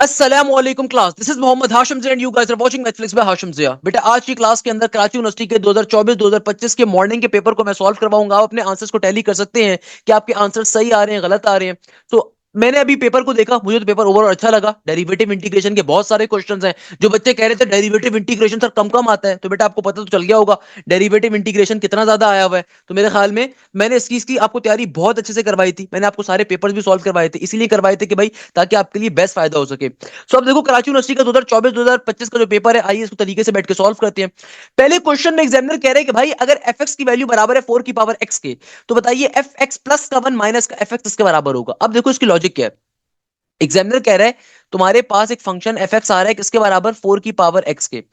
अस्सलामुअलैकुम class, this is Mohammad Hashim Zia and you guys are watching Mathflix by Hashim Zia. बेटा आज की क्लास के अंदर कराची यूनिवर्सिटी के 2024-2025 के मॉर्निंग के पेपर को मैं सॉल्व करवाऊंगा। आप अपने आंसर्स को टैली कर सकते हैं कि आपके आंसर सही आ रहे हैं गलत आ रहे हैं। तो मैंने अभी पेपर को देखा, मुझे तो पेपर ओवरऑल अच्छा लगा। डेरिवेटिव इंटीग्रेशन के बहुत सारे क्वेश्चंस हैं। जो बच्चे कह रहे थे डेरिवेटिव इंटीग्रेशन सर कम कम आता है, तो बेटा आपको पता तो चल गया होगा डेरिवेटिव इंटीग्रेशन कितना ज्यादा आया हुआ है। तो मेरे ख्याल में मैंने इस चीज की आपको तैयारी बहुत अच्छे से करवाई थी। मैंने आपको सारे पेपर्स भी सॉल्व करवाए थे, इसीलिए करवाए थे कि भाई ताकि आपके लिए बेस्ट फायदा हो सके। सो अब देखो कराची यूनिवर्सिटी का 2024-2025 का जो पेपर है, आइए इसको तरीके से बैठ के सॉल्व करते हैं। पहले क्वेश्चन में एग्जामिनर कह रहे हैं कि भाई अगर एफ एक्स की वैल्यू बराबर है 4 की पावर एक्स के, तो बताइए एफ एक्स प्लस का 1 माइनस का एफ एक्स इसके बराबर होगा। अब देखो इसकी लॉजिक क्या है। एग्जामिनर कह रहा है तुम्हारे पास एक फंक्शन एफ एक्स आ रहा है किसके बराबर 4 की पावर एक्स के।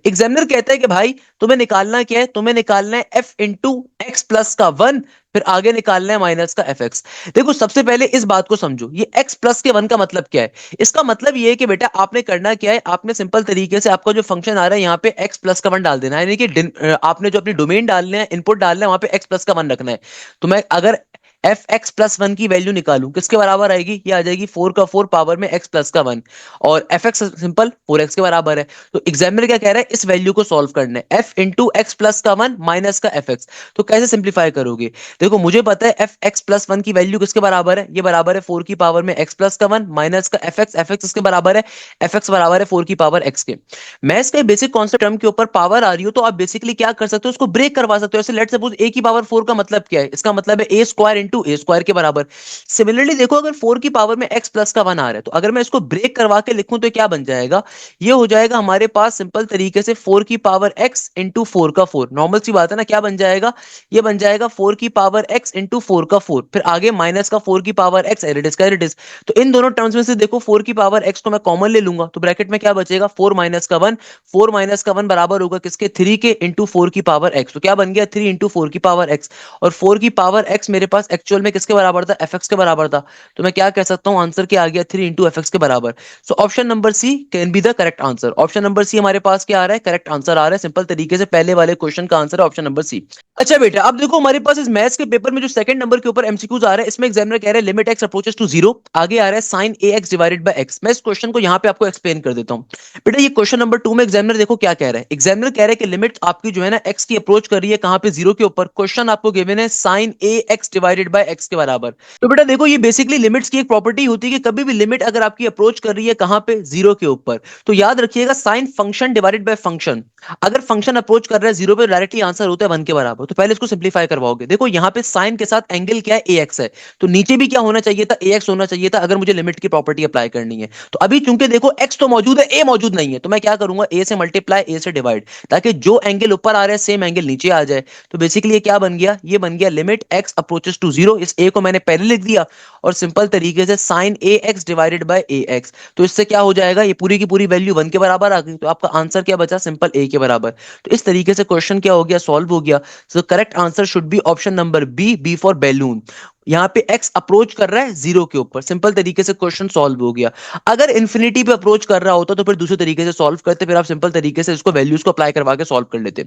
एग्जामिनर कहता है कि भाई तुम्हें निकालना क्या है, तुम्हें निकालना है एफ इंटू एक्स प्लस का 1, फिर आगे निकालना है माइनस का एफ एक्स। देखो सबसे पहले इस बात को समझो, ये एक्स प्लस के 1 का मतलब क्या है। इसका मतलब ये है कि बेटा आपने करना क्या है, आपने सिंपल तरीके से आपका जो फंक्शन आ रहा है यहाँ पे एक्स प्लस का 1 डाल देना है, यानी कि आपने जो अपनी डोमेन डालना है, इनपुट डालना है, वहां पे एक्स प्लस का 1 रखना है। तो मैं अगर एफ एक्स प्लस 1 की वैल्यू निकालूं किसके बराबर आएगी, ये आ जाएगी 4 का 4 पावर में एक्स प्लस का 1, और एफ एक्स सिंपल 4 एक्स के बराबर है। तो एग्जामिनर क्या कह रहा है, इस वैल्यू को सॉल्व करना है, एफ इंटू एक्स प्लस का 1 माइनस का एफ एक्स। तो कैसे सिंप्लीफाई करोगे। देखो मुझे पता है एफ एक्स प्लस 1 की वैल्यू किसके बराबर है, ये बराबर है 4 की पावर में एक्स प्लस का 1 माइनस का एफ एक्स। एफ एक्स इसके बराबर है, एफ एक्स बराबर है 4 की पावर एक्स के। मैं इसके बेसिक कॉन्सेप्ट टर्म के ऊपर पावर आ रही हो तो आप बेसिकली क्या कर सकते हो, उसको ब्रेक करवा सकते हो। ऐसे लेट सपोज ए की पावर 4 का मतलब क्या है, इसका मतलब है ए स्क्वायर इंटू ए स्क्वायर के बराबर। सिमिलरली देखो अगर 4 की पावर में एक्स प्लस का 1 आ रहा है, तो अगर मैं इसको ब्रेक करवा के लिखूं तो क्या बन जाएगा, ये हो जाएगा हमारे पास सिंपल तरीके से 4 की पावर एक्स इंटू 4 का 4। नॉर्मल सी बात है ना, क्या बन जाएगा, ये बन जाएगा 4 की पावर एक्स इंटू 4 का 4, फिर आगे माइनस का 4 की पावर एक्स एरिडिस का एरिडिस। तो इन दोनों टर्म्स में से देखो 4 की पावर एक्स को मैं कॉमन ले लूंगा, तो ब्रैकेट में क्या बचेगा 4 माइनस का 1। 4 माइनस का 1 बराबर होगा किसके, 3 के इंटू 4 की पावर एक्स। तो क्या बन गया 3 इंटू 4 की पावर एक्स। और 4 की पावर एक्स मेरे पास एक्चुअल में किसके बराबर था, एफ एक्स के बराबर था। तो मैं क्या कह सकता हूं, आंसर क्या आ गया 3 इंटू एफ एक्स के बराबर। So option number C can be the correct answer. Option number C हमारे पास क्या आ रहा है, करेक्ट आंसर आ रहा है। सिंपल तरीके से पहले वाले क्वेश्चन का आंसर है ऑप्शन नंबर सी। अच्छा बेटा अब देखो हमारे पास इस मैथ्स के पेपर में जो सेकंड नंबर के ऊपर एमसीक्यूज आ रहा है, इसमें एग्जामिनर कह रहा है limit x approaches to zero, आगे आ रहा है sine a x divided by x. मैं इस क्वेश्चन को यहां पे आपको एक्सप्लेन कर देता हूं। बेटा ये क्वेश्चन नंबर 2 में एग्जामिनर देखो क्या कह रहा है। एग्जामिनर कह रहा है कि लिमिट आपकी जो है ना एक्स की अप्रोच कर रही है कहां पे, जीरो के ऊपर। क्वेश्चन आपको गिवन है sine a x divided by x के बराबर। तो बेटा देखो ये बेसिकली लिमिट्स की एक प्रॉपर्टी होती है कि कभी भी लिमिट अगर आपकी अप्रोच कर रही है कहां पे, जीरो के ऊपर, तो याद रखिएगा sine function divided by function. अगर फंक्शन अप्रोच कर रहा है जीरो पे, डायरेक्टली आंसर होता है 1 के बराबर। तो पहले इसको सिंप्लीफाई करवाओगे, देखो यहाँ पे साइन के साथ एंगल क्या है, ए एक्स है, तो नीचे भी क्या होना चाहिए था, ए एक्स होना चाहिए था अगर मुझे लिमिट की प्रॉपर्टी अप्लाई करनी है। तो अभी चूंकि देखो एक्स तो मौजूद है, ए मौजूद नहीं है, तो मैं क्या करूंगा, ए से मल्टीप्लाई ए से डिवाइड, ताकि जो एंगल ऊपर आ रहा है सेम एंगल नीचे आ जाए। तो बेसिकली ये क्या बन गया, ये बन गया limit x approaches to zero. इस ए को मैंने पहले लिख दिया और सिंपल तरीके से sine a x divided by a x. तो इससे क्या हो जाएगा, ये पूरी की पूरी वैल्यू 1 के बराबर आ गई, तो आपका आंसर क्या बचा, सिंपल ए के बराबर। तो इस तरीके से क्वेश्चन क्या हो गया, सॉल्व हो गया। So correct answer should be option number B, B for balloon. यहाँ पे x अप्रोच कर रहा है जीरो के ऊपर, सिंपल तरीके से क्वेश्चन सॉल्व हो गया। अगर इंफिनिटी पे अप्रोच कर रहा होता तो फिर दूसरे तरीके से सॉल्व करते, फिर आप सिंपल तरीके से इसको वैल्यूज को अप्लाई करवा के सॉल्व कर लेते।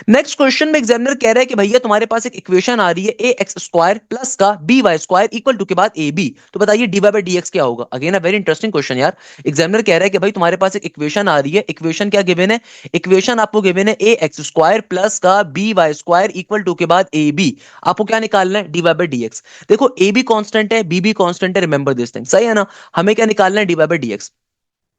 नेक्स्ट क्वेश्चन में एग्जामिनर कह रहा है कि भैया तुम्हारे पास एक इक्वेशन आ रही है ए एक्स स्क्वायर प्लस का b y square equal to के बाद ए बी। तो बताइए d y by d x क्या होगा। Again a very interesting question यार। एग्जामिनर कह रहा है कि भाई तुम्हारे पास एक इक्वेशन आ रही है, इक्वेशन क्या गिवन है, इक्वेशन आपको गिवन है ए एक्स स्क्वायर प्लस का b y square equal to के बाद ए बी। आपको क्या निकालना है, d y by d x. देखो ए बी कांस्टेंट है, बी भी कांस्टेंट है, रिमेंबर दिस थिंग, सही है ना। हमें क्या निकालना है, d y by d x.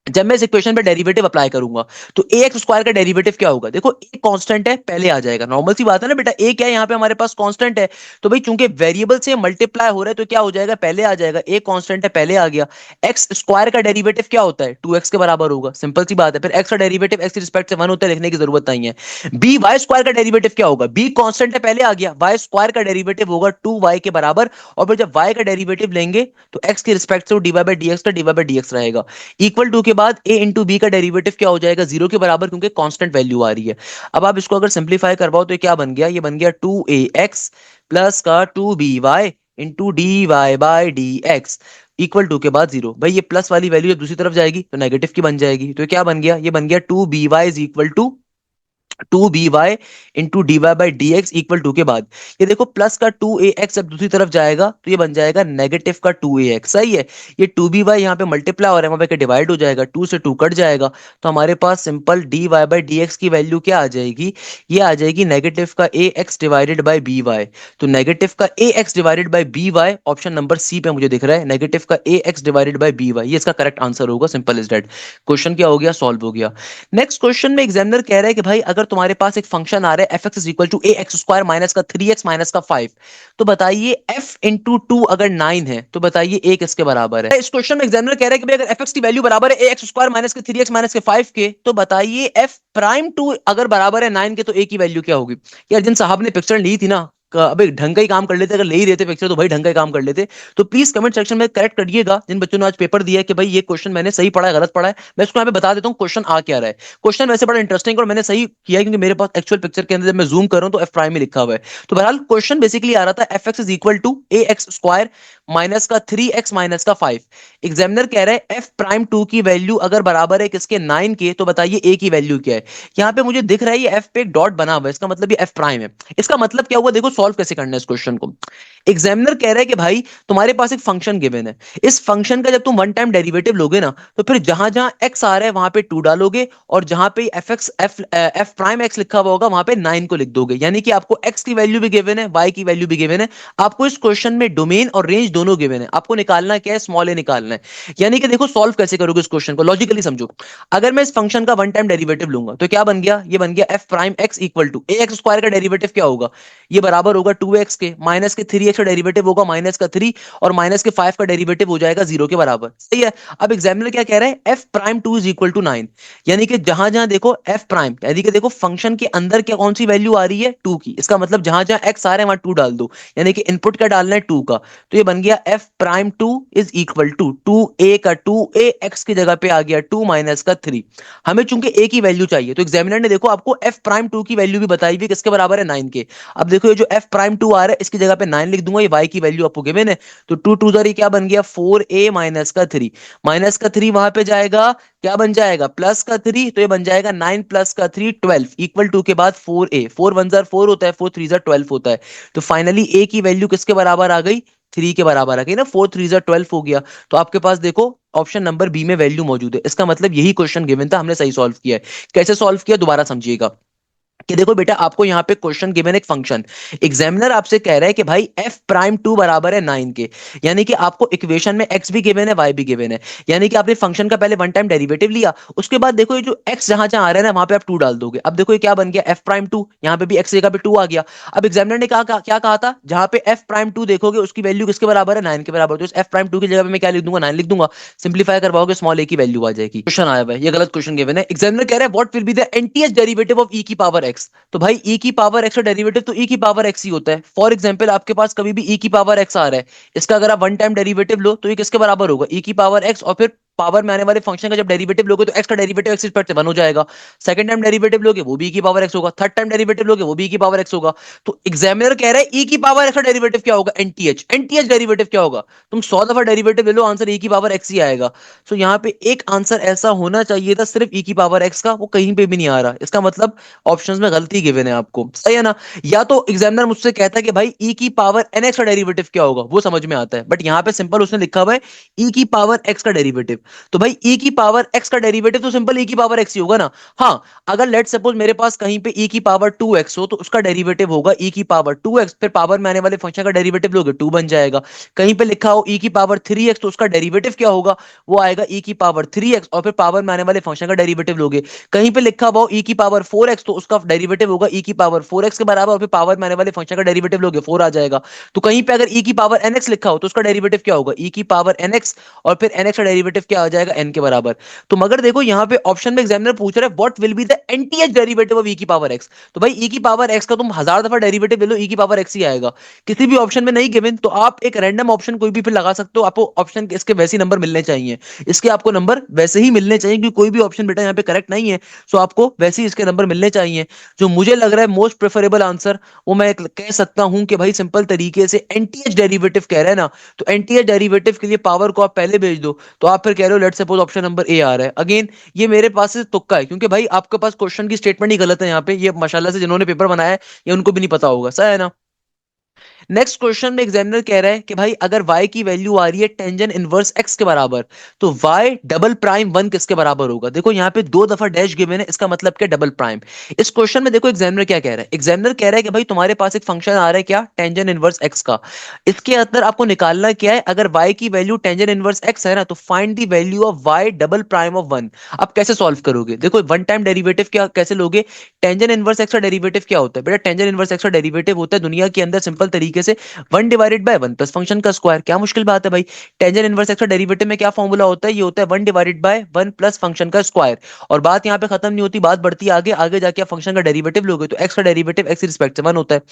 जब मैं इस इक्वेशन पे डेरिवेटिव अप्लाई करूंगा तो ए एक्स स्क्वायर का डेरिवेटिव क्या होगा, देखो ए कांस्टेंट है पहले आ जाएगा, नॉर्मल सी बात है ना बेटा, ए क्या है यहाँ पे हमारे पास कांस्टेंट है। तो भाई चूंकि वेरिएबल से मल्टीप्लाई हो रहा है तो क्या हो जाएगा, पहले आ जाएगा, ए कांस्टेंट है पहले आ गया। एक्स स्क्वायर का डेरिवेटिव क्या होता है, 2x के बराबर होगा, सिंपल सी बात है। फिर एक्स का डेरिवेटिव एक्स की रिस्पेक्ट से 1 होता है, लिखने की जरूरत नहीं है। बी वाई स्क्वायर का डेरिवेटिव क्या होगा, बी कांस्टेंट है पहले आ गया, वाई स्क्वायर का डेरिवेटिव होगा 2y के बराबर। और फिर जब y का डेरिवेटिव लेंगे तो x की रिस्पेक्ट से d y by d x का d y by d x रहेगा। इक्वल टू के बाद a इंटू बी का डेरिवेटिव क्या हो जाएगा, जीरो के बराबर, क्योंकि कांस्टेंट वैल्यू आ रही है। अब आप इसको अगर सिंप्लीफाई करवाओ तो ये क्या बन गया, ये बन गया 2ax प्लस का 2by into d y by d x equal to के बाद जीरो। भाई ये प्लस वाली वैल्यू जब दूसरी तरफ जाएगी तो नेगेटिव की बन जाएगी, तो ये क्या बन गया, ये बन गया 2by is equal to 2by into d y by d x equal to के बाद ये देखो प्लस का 2ax जब दूसरी तरफ जाएगा तो ये बन जाएगा नेगेटिव का 2ax। सही है। ये 2by यहाँ पे मल्टीप्लाई हो रहा है, वहां पे डिवाइड हो जाएगा, 2 से 2 कट जाएगा, तो हमारे पास simple d y by d x की वैल्यू क्या आ जाएगी, ये आ जाएगी नेगेटिव का ax divided by b y. तो नेगेटिव का ax divided by b y option number c पे मुझे दिख रहा है, नेगेटिव का ax divided by b y, ये इसका करेक्ट आंसर होगा। Simple is that. क्वेश्चन क्या हो गया, सॉल्व हो गया। नेक्स्ट क्वेश्चन में एग्जामिनर कह रहा है कि भाई अगर तुम्हारे पास एक फंक्शन आ रहा है f x is equal to a x square minus का 3x माइनस का 5, तो बताइए f इंटू टू अगर 9 है तो बताइए a किसके बराबर है। इस क्वेश्चन में एग्जामिनर कह रहा है कि भाई अगर एफ एक्स की वैल्यू बराबर है ए एक्स स्क्वायर माइनस के 3x माइनस के 5 के, तो बताइए f प्राइम टू अगर बराबर है 9 के तो a की वैल्यू क्या होगी। यार जिन साहब ने पिक्चर ली थी ना, अबे ढंग का ही काम कर लेते, अगर ले ही देते पिक्चर तो भाई ढंग का ही काम कर लेते। तो प्लीज कमेंट सेक्शन में करेक्ट करिएगा जिन बच्चों ने आज पेपर दिया है कि भाई ये क्वेश्चन मैंने सही पढ़ा है गलत पढ़ा है। मैं इसको यहाँ पे बता देता हूँ क्वेश्चन आ क्या रहा है। क्वेश्चन वैसे बड़ा इंटरेस्टिंग और मैंने सही किया है क्योंकि मेरे पास एक्चुअल पिक्चर के अंदर जब मैं जूम कर रहा हूं तो एफ प्राइम में लिखा हुआ है। तो बहरहाल क्वेश्चन बेसिकली आ रहा था f x is equal to a x square minus का 3x माइनस का 5। एग्जामिनर कह रहा है एफ प्राइम टू की वैल्यू अगर बराबर है किसके 9 के, तो बताइए ए की वैल्यू क्या है। यहाँ पे मुझे दिख रहा है ये एफ पे एक डॉट बना हुआ है, इसका मतलब ये एफ प्राइम है। इसका मतलब क्या हुआ, देखो सॉल्व कैसे करना है इस क्वेश्चन को। एग्जामिनर कह रहा है कि भाई तुम्हारे पास एक फंक्शन गिवन है, इस फंक्शन का जब तुम वन टाइम डेरिवेटिव लोगे ना तो फिर जहां जहां एक्स आ रहा है वहां पे 2 डालोगे और जहां पे F x F prime x लिखा हुआ होगा वहां पे 9 को लिख दोगे। यानी कि आपको एक्स की वैल्यू भी गिवन है, वाई की वैल्यू भी गिवन है। आपको इस क्वेश्चन में डोमेन और रेंज दोनों गिवन है, आपको निकालना क्या है, स्मॉल ए निकालना है। यानी कि देखो सॉल्व कैसे करोगे इस क्वेश्चन को, लॉजिकली समझो। अगर मैं इस फंक्शन का वन टाइम डेरिवेटिव लूंगा तो क्या बन गया, ये बन गया f prime x equal to a x square का डेरिवेटिव क्या होगा, ये बराबर होगा 2x के, माइनस के 3x का डेरिवेटिव होगा माइनस का 3 और माइनस के 5 का डेरिवेटिव हो जाएगा 0 के बराबर। सही है। अब एग्जामिनर क्या कह रहा है, f prime 2 is equal to 9। यानी कि जहां जहां देखो f प्राइम, यानी कि देखो फंक्शन के अंदर क्या कौन सी वैल्यू आ रही है 2 की, इसका मतलब जहां जहां x आ रहा है वहां 2 डाल दो। यानी कि इनपुट क्या डालना है 2 का, तो ये बन गया f prime 2 is equal to 2a का 2a x की जगह पे आ गया 2 माइनस का 3। हमें चूंकि a की वैल्यू चाहिए तो एग्जामिनर ने देखो आपको f प्राइम 2 की वैल्यू भी बताई हुई किसके बराबर है 9 के। अब देखो ये जो f प्राइम 2 आ रहा है इसकी जगह पे 9 लिख दूंगा, ये y की वैल्यू आपको गिवन है। तो 2 2 जरी क्या बन गया 4a माइनस का 3, माइनस का 3 वहां पे जाएगा क्या बन जाएगा प्लस का 3, तो ये बन जाएगा 9 प्लस का 3 12 इक्वल टू के बाद 4a, 4 1 जार 4 होता है, 4 3 जार 12 होता है। तो फाइनली a की वैल्यू किसके बराबर आ गई, 3 के बराबर आ गई ना, 4 3 जार 12 हो गया। तो आपके पास देखो ऑप्शन नंबर बी में वैल्यू मौजूद है। इसका मतलब यही क्वेश्चन गिवन था, हमने सही सॉल्व किया है। कैसे सॉल्व किया दोबारा समझिएगा कि देखो बेटा आपको यहाँ पे क्वेश्चन गिवन एक फंक्शन, एग्जामिनर आपसे कह रहा है कि भाई f प्राइम 2 बराबर है 9 के, यानी कि आपको इक्वेशन में x भी गिवन है y भी गिवन है। यानी कि आपने फंक्शन का पहले वन टाइम डेरिवेटिव लिया, उसके बाद देखो ये जो x जहां जहां आ रहा है ना वहां पे आप 2 डाल दोगे। अब देखो ये क्या बन गया f प्राइम 2, यहाँ पे भी x जगह पे 2 आ गया। अब एग्जामिनर ने क्या कहा था, जहां पे f प्राइम 2 देखोगे उसकी वैल्यू किसके बराबर है 9 के बराबर, तो इस f प्राइम 2 की जगह पे मैं क्या लिख दूंगा 9 लिख दूंगा। सिंप्लीफाई करवाओगे स्मॉल a की वैल्यू आ जाएगी। क्वेश्चन आया है, ये गलत क्वेश्चन गिवन है। एग्जामिनर कह रहा है what will be the nth derivative of e की पावर x। तो भाई e की पावर x का डेरिवेटिव तो e की पावर x ही होता है। फॉर एग्जांपल आपके पास कभी भी e की पावर x आ रहा है, इसका अगर आप वन टाइम डेरिवेटिव लो तो ये किसके बराबर होगा, e की पावर x, और फिर पावर में आने वाले फंक्शन का जब डेरिवेटिव लोगे तो x का डेरिवेटिव x रिस्पेक्ट से 1 हो जाएगा। सेकंड टाइम डेरिवेटिव लोगे वो भी e की पावर x होगा, थर्ड टाइम डेरिवेटिव लोगे वो भी e की पावर x होगा। तो एग्जामिनर कह रहा है e की पावर x का डेरिवेटिव क्या होगा, nth डेरिवेटिव क्या होगा। तुम 100 दफा डेरिवेटिव ले लो आंसर e की पावर x ही आएगा। सो यहाँ पे एक आंसर ऐसा होना चाहिए था सिर्फ e की पावर x का, वो कहीं पे भी नहीं आ रहा, इसका मतलब ऑप्शंस में गलती गिवन है आपको। सही है ना। या तो एग्जामिनर मुझसे कहता है कि भाई e की पावर nx का डेरिवेटिव क्या होगा, वो समझ में आता है, बट यहाँ पे सिंपल उसने लिखा हुआ है e की पावर x का डेरिवेटिव। तो भाई e की पावर x का डेरिवेटिव तो सिंपल e की पावर x ही होगा ना। हाँ, अगर लेट सपोज मेरे पास कहीं पे e की पावर 2x हो तो उसका डेरिवेटिव होगा e की पावर 2x, फिर पावर में आने वाले फंक्शन का डेरिवेटिव लोगे 2 बन जाएगा। कहीं पे लिखा हो e की पावर 3x तो उसका डेरिवेटिव क्या होगा, वो आएगा e की पावर 3x, और फिर पावर में आने वाले फंक्शन का डेरिवेटिव लोगे। कहीं पे लिखा हुआ e की पावर 4x तो उसका डेरिवेटिव होगा e की पावर 4x के बराबर, और फिर पावर में आने वाले फंक्शन का डेरिवेटिव लोगे 4 आ जाएगा। तो कहीं पे अगर e की पावर nx लिखा हो तो उसका डेरिवेटिव क्या होगा e की पावर nx, और फिर nx का डेरिवेटिव क्या आ जाएगा n के बराबर। तो मगर देखो यहाँ पे ऑप्शन में एग्जामिनर पूछ रहा है what will be the nth derivative of e की पावर x। तो भाई e की पावर x का तुम 1000 दफा डेरिवेटिव ले लो e की पावर x ही आएगा। किसी भी ऑप्शन में नहीं गिवन तो आप एक रैंडम ऑप्शन कोई भी फिर लगा सकते हो, आपको ऑप्शन इसके वैसे ही नंबर मिलने चाहिए, इसके आपको नंबर वैसे ही मिलने चाहिए क्योंकि कोई भी ऑप्शन बेटा यहाँ पे करेक्ट नहीं है। सो आपको वैसे ही इसके नंबर मिलने चाहिए। जो मुझे लग रहा है मोस्ट प्रेफरेबल आंसर वो मैं कह सकता हूं कि भाई सिंपल तरीके से nth डेरिवेटिव कह रहे हैं ना, तो nth डेरिवेटिव के लिए पावर को आप पहले भेज दो तो आप फिर कह रहे हो, let's suppose option number a आ रहा है। अगेन ये मेरे पास से तुक्का है, क्योंकि भाई आपके पास क्वेश्चन की स्टेटमेंट ही गलत है यहाँ पे। ये माशाल्लाह से जिन्होंने पेपर बनाया है ये उनको भी नहीं पता होगा, सही है ना। नेक्स्ट क्वेश्चन में एग्जामिनर कह रहा है कि भाई अगर y की वैल्यू आ रही है टेंजेंट इनवर्स x के बराबर, तो y डबल प्राइम 1 किसके बराबर होगा। देखो यहाँ पे दो दफा डैश गिवन है, इसका मतलब क्या, डबल प्राइम। इस क्वेश्चन में देखो एग्जामिनर क्या कह रहा है। एग्जामिनर कह रहा है कि भाई तुम्हारे पास एक फंक्शन आ रहा है क्या, टेंजेंट इनवर्स x का। इसके अंदर आपको निकालना क्या है, अगर y की वैल्यू टेंजेंट इनवर्स x है ना, तो find the value of y double prime of 1। अब कैसे सॉल्व करोगे, देखो वन टाइम डेरिवेटिव क्या कैसे लोगे। टेंजेंट इनवर्स x का डेरिवेटिव क्या होता है बेटा, टेंजेंट इनवर्स x का डेरिवेटिव होता है दुनिया के अंदर सिंपल तरीके से 1/1 प्लस फंक्शन का स्क्वायर। क्या मुश्किल बात है भाई। टेंजेंट इनवर्स एक्स का डेरिवेटिव में क्या फॉर्मूला होता है, ये होता है 1/1 प्लस फंक्शन का स्क्वायर। और बात यहाँ पे खत्म नहीं होती, बात बढ़ती है आगे। आगे जाके आप फंक्शन का डेरिवेटिव लोगे तो एक्स का डेरिवेटिव एक्स रिस्पेक्ट से 1 होता है।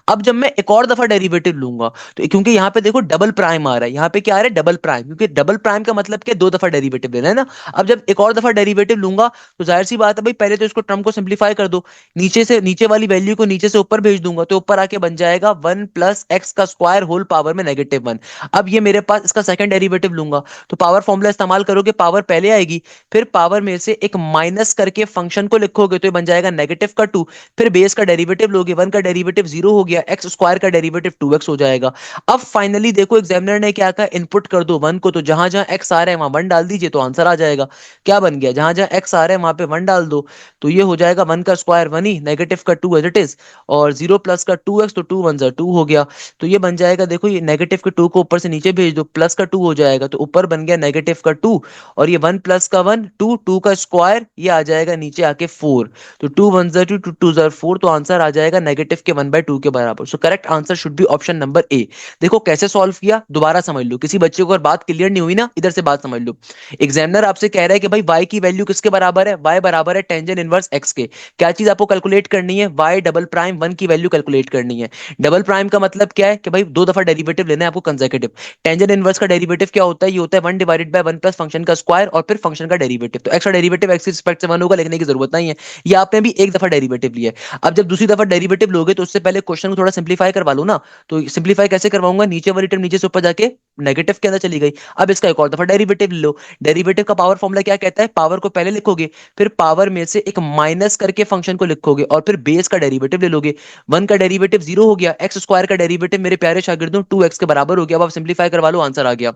अब जब मैं एक और दफा डेरिवेटिव लूंगा, तो क्योंकि यहाँ पे देखो डबल प्राइम आ रहा है, यहाँ पे क्या आ रहा है, डबल प्राइम। क्योंकि डबल प्राइम का मतलब क्या, दो दफा डेरिवेटिव लेना है ना। अब जब एक और दफा डेरिवेटिव लूंगा तो जाहिर सी बात है भाई, पहले तो इसको टर्म को सिंप्लीफाई कर दो। नीचे से नीचे वाली वैल्यू को नीचे से ऊपर भेज दूंगा, तो ऊपर आके बन जाएगा 1 प्लस एक्स का स्क्वायर होल पावर में -1। अब ये मेरे पास इसका सेकंड डेरिवेटिव लूंगा, तो पावर फॉर्मूला इस्तेमाल करोगे, पावर पहले आएगी, फिर पावर में से एक माइनस करके फंक्शन को लिखोगे तो ये बन जाएगा -2। फिर बेस का डेरिवेटिव लोगे, 1 का डेरिवेटिव 0 हो गया, एक्स स्क्वायर का डेरिवेटिव 2x हो जाएगा। अब फाइनली देखो एग्जामिनर ने क्या कहा, इनपुट कर दो 1 को, तो जहां जहां एक्स आ रहा है वहां 1 डाल दीजिए तो आंसर आ जाएगा। क्या बन गया, जहां जहां एक्स आ रहा है वहां पे 1 डाल दो, तो ये हो जाएगा 1 का स्क्वायर 1 ही, नेगेटिव का 2 एज इट इज, और 0 प्लस का 2x, तो 2 1 2 हो गया। तो ये बन जाएगा, देखो ये नेगेटिव के 2 को ऊपर से नीचे भेज दो, प्लस का 2 हो जाएगा, तो ऊपर बन गया नेगेटिव का 2, और ये 1 प्लस का 1 2, 2 का स्क्वायर, ये आ जाएगा नीचे आके 4। तो 2 1 2, 2 2 4, तो आंसर आ जाएगा नेगेटिव के 1/2 के बराबर। सो correct answer should be option number ए। देखो कैसे सॉल्व किया, दोबारा समझ लो। किसी बच्चे को अगर बात क्लियर नहीं हुई ना, इधर से बात समझ लो। एग्जामिनर आपसे कह रहा है कि भाई y की वैल्यू किसके बराबर है, y बराबर है टेंजेंट इनवर्स x के। क्या चीज आपको कैलकुलेट करनी है, y डबल प्राइम 1 की वैल्यू कैलकुलेट करनी है। डबल प्राइम का मतलब क्या है कि भाई दो दफा डेरिवेटिव लेना है आपको कंसेक्यूटिव। टेंजेंट इनवर्स का डेरिवेटिव क्या होता है, ये होता है 1/1 प्लस फंक्शन का स्क्वायर और फिर फंक्शन का डेरिवेटिव। तो एक्स का डेरिवेटिव एक्स रिस्पेक्ट से 1 होगा, लिखने की जरूरत नहीं है, ये आपने भी एक दफा डेरिवेटिव लिया है। अब जब दूसरी दफा डेरिवेटिव लोगे तो उससे पहले क्वेश्चन को थोड़ा सिंप्लीफाई करवा लो ना। तो सिंप्लीफाई कैसे करवाऊंगा, नीचे वाली टर्म नीचे से ऊपर जाके नेगेटिव के अंदर चली गई। अब इसका एक और दफा डेरिवेटिव लो। डेरिवेटिव का पावर फॉर्मूला क्या कहता है, पावर को पहले लिखोगे, फिर पावर में से एक माइनस करके फंक्शन को लिखोगे, और फिर बेस का डेरिवेटिव ले लोगे। 1 का डेरिवेटिव 0 हो गया, एक्स स्क्वायर का डेरिवेटिव मेरे प्यारे शागिर्दों 2x के बराबर हो गया। अब आप सिंप्लीफाई करवा लो, आंसर आ गया।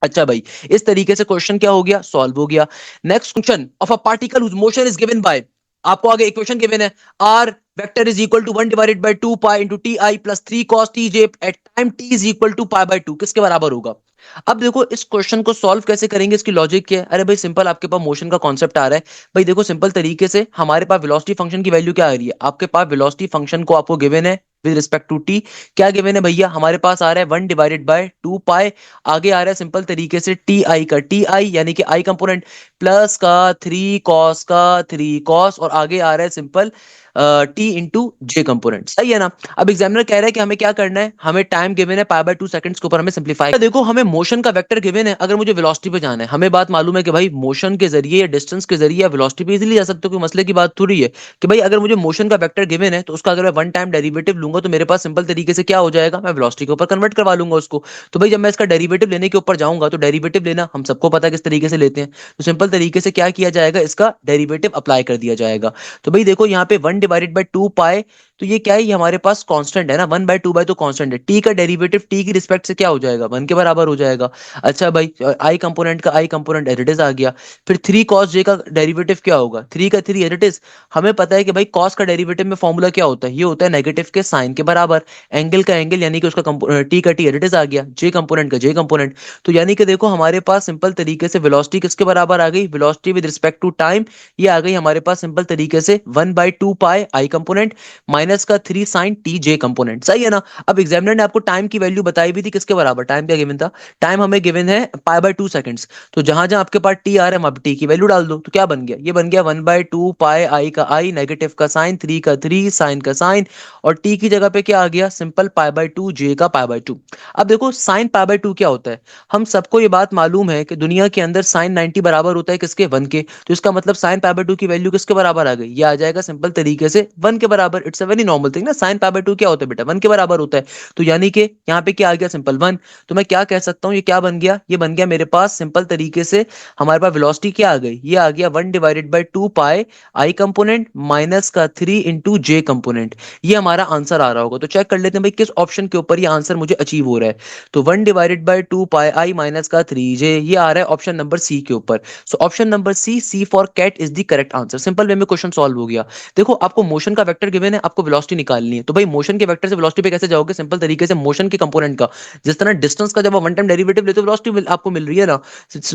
अच्छा भाई, इस तरीके से क्वेश्चन क्या हो गया, सॉल्व हो गया। Next question, of a particle whose motion is given by, आपको आगे इक्वेशन गिवन है, r vector is equal to 1/2 pi into t i plus 3 cos t j at time t is equal to पाई/2 किसके बराबर होगा। अब देखो इस क्वेश्चन को सॉल्व कैसे करेंगे, इसकी लॉजिक क्या है। अरे भाई सिंपल, आपके पास मोशन का कॉन्सेप्ट आ रहा है। भाई देखो सिंपल तरीके से हमारे पास वेलोसिटी फंक्शन की वैल्यू क्या आ रही है, आपके पास वेलोसिटी फंक्शन को आपको गिवन है विद रिस्पेक्ट टू टी। क्या गिवन है भैया, हमारे पास आ रहा है 1/2 पाई, आगे आ रहा है सिंपल तरीके से टी आई का टी आई यानी कि आई कंपोनेंट, प्लस का 3 कॉस, और आगे आ रहा है सिंपल टी इंटू जे कंपोनेंट। सही है ना। अब एग्जामिनर कह रहा है कि हमें क्या करना है, हमें टाइम गिवन है पाई/2 सेकंड्स के ऊपर, हमें सिंप्लीफाई। देखो हमें मोशन का वेक्टर गिवन है, अगर मुझे वेलोसिटी पे जाना है, हमें बात मालूम है कि भाई मोशन के जरिए या डिस्टेंस के जरिए या वेलोसिटी पे इजीली जा सकते हो, कोई मसले की बात थोड़ी है। कि भाई अगर मुझे मोशन का वेक्टर गिवन है तो उसका अगर मैं वन टाइम डेरिवेटिव लूंगा तो मेरे पास सिंपल तरीके से क्या हो जाएगा, मैं वेलोसिटी के ऊपर कन्वर्ट करवा लूंगा उसको। तो भाई जब मैं इसका डेरिवेटिव लेने के ऊपर जाऊंगा, तो डेरिवेटिव लेना हम सबको पता है किस तरीके से लेते हैं। तो सिंपल तरीके से क्या किया जाएगा, इसका डेरिवेटिव अप्लाई कर दिया जाएगा। तो भाई देखो यहाँ पे 1/2 पाए, तो ये क्या है, ये हमारे पास कांस्टेंट है ना, 1/2 तो कांस्टेंट है। टी का डेरिवेटिव टी की रिस्पेक्ट से क्या हो जाएगा, 1 के बराबर हो जाएगा। अच्छा भाई, आई कंपोनेंट का आई कंपोनेंट एज इट इज आ गया। फिर 3 cos जे का डेरिवेटिव क्या होगा, 3 का 3 एज इट इज। हमें पता है कि भाई cos का डेरिवेटिव में फॉर्मूला क्या होता है, ये होता है नेगेटिव के साइन के बराबर, एंगल का एंगल यानी कि उसका टी का टी एज इट इज आ गया, जे कंपोनेंट का जे कंपोनेंट। तो यानी कि देखो हमारे पास सिंपल तरीके से वेलोसिटी किसके बराबर आ गई, velocity with respect to time, ये आ गई हमारे पास सिंपल तरीके से 1/2 पाई आई कंपोनेंट माइनस का 3 साइन टी जे कंपोनेंट। सही है ना। अब एग्जामिनर ने आपको टाइम की वैल्यू बताई भी थी किसके बराबर, टाइम क्या गिवन था, टाइम हमें गिवन है पाई/2 सेकंड्स। तो जहां जहां आपके पास टी आ रहा है वहां टी की वैल्यू डाल दो, तो क्या बन गया, ये बन गया 1/2 पाई आई का आई, नेगेटिव का साइन, 3 का 3 साइन का साइन, और टी की जगह पे क्या आ गया, सिंपल पाई/2 जे का पाई/2। अब देखो साइन पाई/2 क्या होता है, हम सबको ये बात मालूम है कि दुनिया के अंदर साइन 90 बराबर होता है किसके, 1 के। तो इसका मतलब साइन पाई/2 की वैल्यू किसके बराबर आ गई, ये आ जाएगा सिंपल तरीके से 1 के बराबर। It's a very normal thing ना, साइन पाई बाय 2 क्या होता है बेटा, 1 के बराबर होता है। तो यानी कि यहाँ पे क्या आ गया, सिंपल 1। तो मैं क्या कह सकता हूँ, ये क्या बन गया, ये बन गया मेरे पास सिंपल तरीके से, हमारे पास वेलोसिटी क्या आ गई, ये आ गया 1 divided by 2 pi I component minus का 3 इंटू जे कंपोनेंट। ये हमारा आंसर आ रहा होगा। तो चेक कर लेते हैं भाई किस ऑप्शन के ऊपर ये आंसर मुझे अचीव हो रहा है। तो 1 divided by 2 pi I minus का 3 जे, ये आ रहा है ऑप्शन नंबर सी के ऊपर। So option number C, C for cat is the correct answer. Simple way में क्वेश्चन सॉल्व हो गया। देखो आपको मोशन का वेक्टर गिवन है, आपको वेलोसिटी निकालनी है। तो भाई मोशन के वेक्टर से वेलोसिटी पे कैसे जाओगे, सिंपल तरीके से मोशन के कंपोनेंट का, जिस तरह डिस्टेंस का जब आप वन टाइम डेरिवेटिव लेते हो वेलोसिटी आपको मिल रही है ना,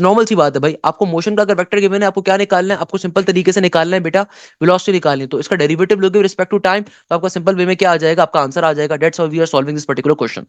नॉर्मल सी बात है भाई। आपको मोशन का अगर वेक्टर गिवन है, आपको क्या निकालना है, आपको सिंपल तरीके से निकालना है बेटा वेलोसिटी निकालनी है। तो इसका डेरिवेटिव लोगे रिस्पेक्ट टू टाइम, तो आपका सिंपल वे में क्या आ जाएगा, आपका आंसर आ जाएगा। That's how we are solving this particular question.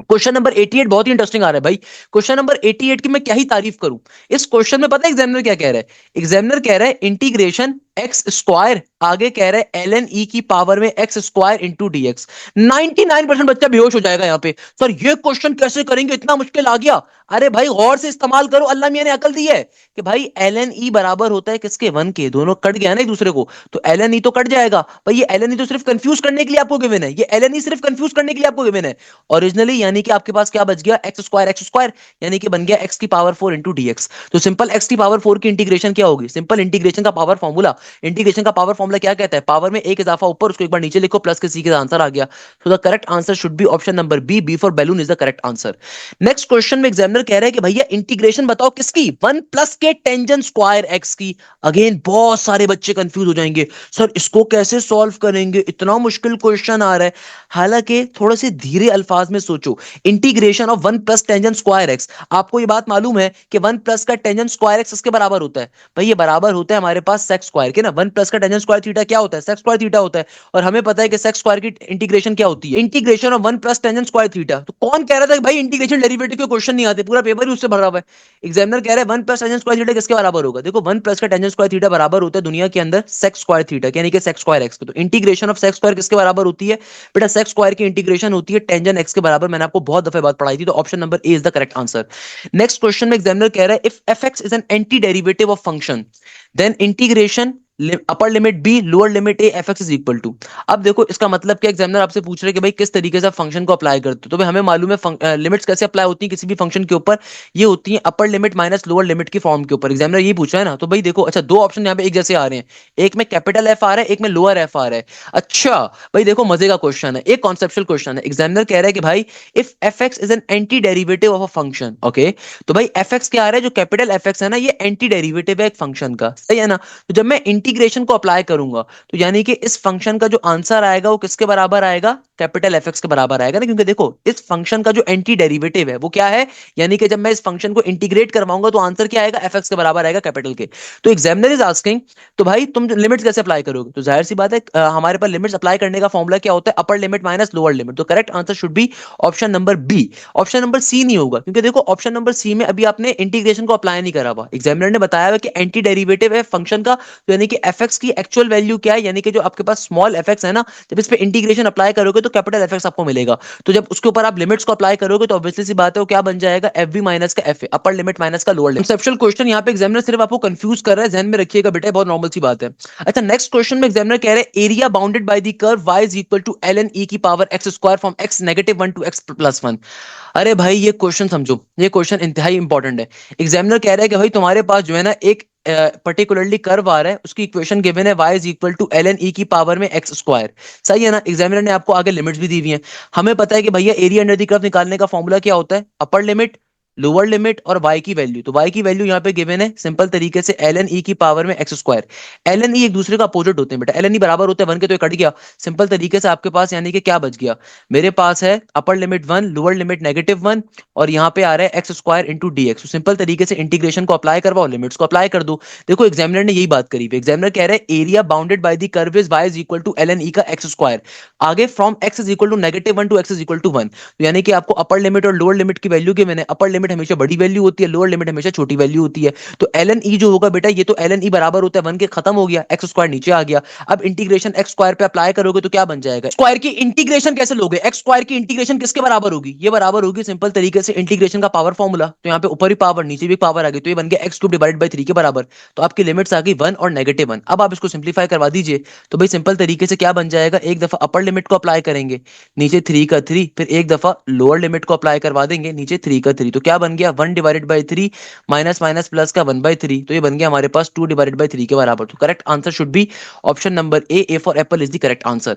Question number 88 बहुत ही इंटरेस्टिंग आ रहा है भाई। क्वेश्चन नंबर 88 की मैं क्या ही तारीफ करूं। इस क्वेश्चन में पता है एग्जामिनर क्या कह रहा है, एग्जामिनर कह रहा है इंटीग्रेशन एक्स स्क्वायर, आगे कह रहा है ln e की पावर में x square into D x. 99% बच्चा बेहोश हो जाएगा यहाँ पे, सर ये क्वेश्चन कैसे करेंगे, इतना मुश्किल आ गया। अरे भाई गौर से इस्तेमाल करो, अल्लाह मियां ने अकल दी है कि भाई ln e बराबर होता है किसके, 1 के। दोनों कट गया ना एक दूसरे को, तो ln e तो कट जाएगा भाई। ये ln e तो सिर्फ कंफ्यूज करने के लिए आपको गिवन है, ये ln e सिर्फ कंफ्यूज करने के लिए आपको गिवन है ओरिजिनली। यानी कि आपके पास क्या बच गया, एक्स स्क्वायर, यानी कि बन गया एक्स की पावर 4 इंटू डी एक्स। तो सिंपल एक्स की पावर 4 की इंटीग्रेशन क्या होगी, सिंपल इंटीग्रेशन का पावर फॉर्मूला, इंटीग्रेशन का पावर फॉर्मूला क्या कहता है, पावर में एक इजाफा ऊपर, उसको एक बार नीचे लिखो, प्लस के सी का आंसर आ गया। So the correct answer should be option number B, B for balloon is the correct answer. Next question में एग्जामिनर कह रहा है कि भैया इंटीग्रेशन बताओ किसकी, 1 प्लस के टेंजेंट स्क्वायर एक्स की। अगेन बहुत सारे बच्चे कंफ्यूज हो जाएंगे, सर इसको कैसे सॉल्व करेंगे, इतना मुश्किल क्वेश्चन आ रहा है। हालांकि थोड़े से धीरे अल्फाज में सोचो, integration of 1 plus tangent square x, आपको ये बात मालूम है कि 1 प्लस का टेंजेंट स्क्वायर एक्स इसके बराबर होता है। भाई ये बराबर होता है हमारे पास सेक्स स्क्वायर के ना, 1 प्लस का टेंजेंट स्क्वायर थीटा क्या होता है, सेक्स स्क्वायर थीटा होता है। और हमें पता है कि सेक्स स्क्वायर की इंटीग्रेशन क्या होती है, integration of 1 plus tangent square theta. तो कौन कह रहा था कि भाई इंटीग्रेशन डेरिवेटिव के क्वेश्चन नहीं आते, पूरा पेपर ही उससे भरा हुआ है। एग्जामिनर कह रहा है 1 प्लस टेंजेंट स्क्वायर थीटा किसके बराबर होगा, देखो 1 प्लस का टेंजेंट स्क्वायर थीटा बराबर होता है दुनिया के अंदर सेक्स स्क्वायर थीटा, यानी कि सेक्स स्क्वायर एक्स के। तो इंटीग्रेशन ऑफ सेक्स स्क्वायर किसके बराबर होती है बेटा, सेक्स स्क्वायर की इंटीग्रेशन होती है टेंजेंट एक्स के बराबर। मैंने आपको बहुत दफे बात पढ़ाई थी। तो option number A is the correct answer. Next question में एग्जामिनर कह रहा है if f x is an anti derivative of function then integration upper limit b lower limit a f x is equal to. अब देखो इसका मतलब क्या, examiner आपसे पूछ रहे हैं कि भाई किस तरीके से फंक्शन को अप्लाई करते हो। तो भाई हमें मालूम है लिमिट्स कैसे अप्लाई होती है किसी भी फंक्शन के ऊपर, ये होती है upper limit minus lower limit की फॉर्म के ऊपर। एग्जामिनर ये पूछ रहा है ना, तो भाई देखो अच्छा दो ऑप्शन यहाँ पे एक जैसे आ रहे हैं, एक में कैपिटल एफ आ रहा है, एक में लोअर एफ आ रहा है। अच्छा भाई देखो मजे का क्वेश्चन है, एक कॉन्सेप्चुअल क्वेश्चन है। एग्जामिनर कह रहा है कि भाई if f x is an anti derivative of a function, okay, तो भाई एफ एक्स क्या आ रहा है, जो कैपिटल एफ एक्स है ना, ये एंटी डेरिवेटिव है एक फंक्शन का, सही है ना। तो जब मैं इंटीग्रेशन को अप्लाई करूंगा, तो यानी कि इस फंक्शन का जो आंसर आएगा वो किसके बराबर आएगा, कैपिटल एफ एक्स के बराबर आएगा ना, क्योंकि देखो इस फंक्शन का जो एंटी डेरिवेटिव है वो क्या है, यानी कि जब मैं इस फंक्शन को इंटीग्रेट करवाऊंगा तो आंसर क्या आएगा, एफ एक्स के बराबर आएगा कैपिटल के। तो एग्जामिनर इज आस्किंग, तो भाई तुम लिमिट्स कैसे अप्लाई करोगे, तो जाहिर सी बात है हमारे पास लिमिट्स अप्लाई करने का फॉर्मूला क्या होता है, upper limit minus lower limit. तो correct answer should be option number b. Option number c नहीं होगा, क्योंकि देखो ऑप्शन नंबर सी में अभी आपने इंटीग्रेशन को अप्लाई नहीं करा हुआ। एग्जामिनर ने बताया है कि एंटी डेरिवेटिव है फंक्शन का, तो यानी कि एफ एक्स की एक्चुअल वैल्यू क्या है, यानी कि जो आपके पास स्मॉल एफ एक्स है ना, जब इस पे इंटीग्रेशन अप्लाई करोगे तो कैपिटल एफ एक्स आपको मिलेगा। तो जब उसके ऊपर आप लिमिट्स को अप्लाई करोगे तो ऑब्वियसली सी बात है वो क्या बन जाएगा, एफ बी माइनस का F A, upper limit minus का लोअर लिमिट। कंसेप्चुअल क्वेश्चन यहाँ पे एग्जामिनर सिर्फ आपको कंफ्यूज कर रहा है, ध्यान में रखिएगा बेटा, बहुत नॉर्मल सी बात है। अच्छा नेक्स्ट क्वेश्चन में एग्जामिनर कह रहे हैं area bounded by the curve y is equal to ln e की power x square from x negative 1 to x plus 1। अरे भाई ये क्वेश्चन समझो, ये क्वेश्चन इंतहाई इंपॉर्टेंट है। एग्जामिनर कह रहा है कि भाई तुम्हारे पास जो है ना एक पर्टिकुलरली कर्व आ रहा है, उसकी इक्वेशन गिवन है y is equal to ln e की पावर में x स्क्वायर, सही है ना। एग्जामिनर ने आपको आगे लिमिट्स भी दी हुई हैं। हमें पता है कि भैया एरिया अंडर द कर्व निकालने का फॉर्मूला क्या होता है, अपर लिमिट लोअर लिमिट और y की वैल्यू। तो y की वैल्यू यहाँ पे गिवन है सिंपल तरीके से ln e की पावर में x स्क्वायर। ln e एक दूसरे का अपोजिट होते हैं बेटा, ln e बराबर होता है 1 के, तो ये कट गया। सिंपल तरीके से आपके पास यानी कि क्या बच गया, मेरे पास है upper limit 1 lower limit negative 1 और यहाँ पे आ रहा है x square into D x. Simple तरीके से इंटीग्रेशन को अप्लाई करवाओ, लिमिट्स को अप्लाई कर दो। देखो एग्जामिनर ने यही बात करी, एग्जामिनर कह रहे हैं area bounded by the curve is y is equal to ln e का x स्क्वायर, आगे from x is equal to negative 1 to x is equal to 1। तो यानी कि आपको अपर लिमिट और लोअर लिमिट की वैल्यू गिवन है, upper limit limit हमेशा बड़ी वैल्यू होती है, लोअर लिमिट हमेशा छोटी वैल्यू होती है। तो एलन ई जो होगा बेटा, ये तो एलन ई बराबर होता है 1 के, खत्म हो गया, एक्स स्क्वायर नीचे आ गया। अब इंटीग्रेशन एक्स स्क्वायर पे अप्लाई करोगे तो क्या बन जाएगा, स्क्वायर की इंटीग्रेशन कैसे लोगे, एक्स स्क्वायर की इंटीग्रेशन किसके बराबर होगी, ये बराबर होगी सिंपल तरीके से इंटीग्रेशन का पावर फॉर्मूला। तो यहाँ पे ऊपर ही पावर नीचे भी पावर आ गई, तो ये बन गया एक्स क्यूब डिवाइडेड बाई 3 के बराबर। तो आपकी लिमिट्स आ गई 1 और -1। अब आप इसको सिंप्लीफाई करवा दीजिए, तो भाई सिंपल तरीके से क्या बन जाएगा, एक दफा अपर लिमिट को अप्लाई करेंगे, नीचे 3 का 3, फिर एक दफा लोअर लिमिट को अप्लाई करवा देंगे, नीचे 3 का 3। तो क्या बन गया, 1 divided by 3 minus minus plus का 1/3। तो ये बन गया हमारे पास 2 डिवाइडेड बाई 3 के बराबर। तो correct answer should be option number A for Apple is the correct answer.